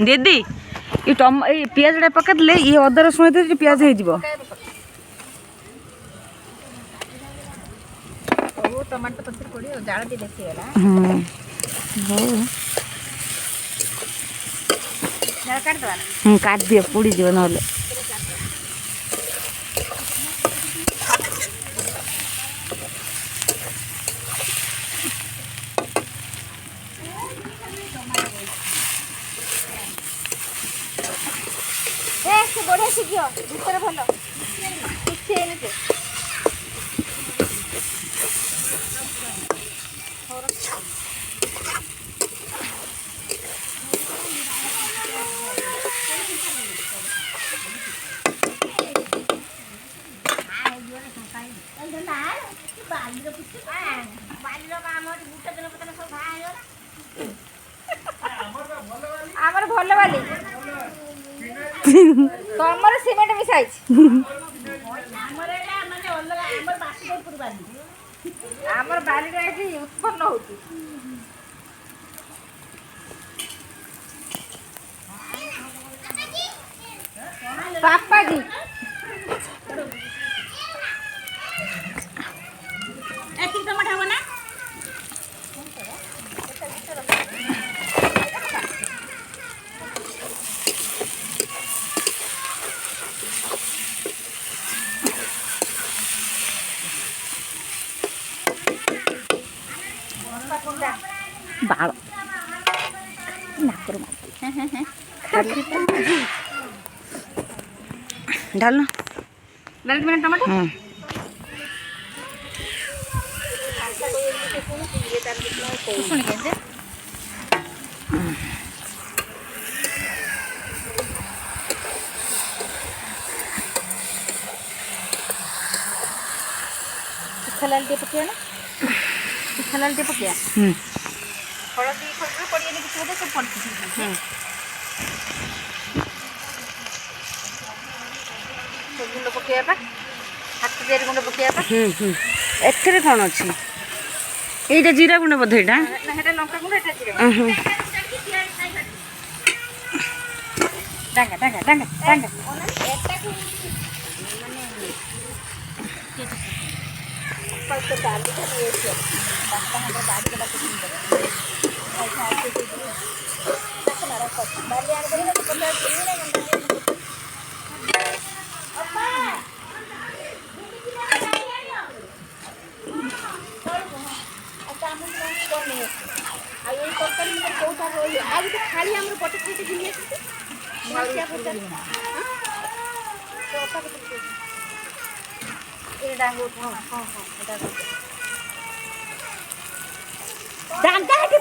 दीदी ये पियाज पकड़े ये अदा रसुण दे पियाज हो टमाटर पत्र पड़े जाल भी बेसी गला काट दिए पोड़ी जीव ना बढ़िया शिखियो भीतर भल आमर भल बाली तमर सीमेंट मिसाई आमर बाली उत्पन्न होती पापा जी टमाटर हो ना बाल डालना टमाटर खलाल टे पकिया ना खलाल टे पकिया हलदी खड़े पड़िए नहीं किसी सब पड़ती गुंड पकड़ा हाथ तैयारी गुंड पकड़ा एथे कौन अच्छी ये जीरा गुंड बोधे लंका गुंड डांगा डांगा डांगा डांगा खाली आम पटे खाई घिनी डांगा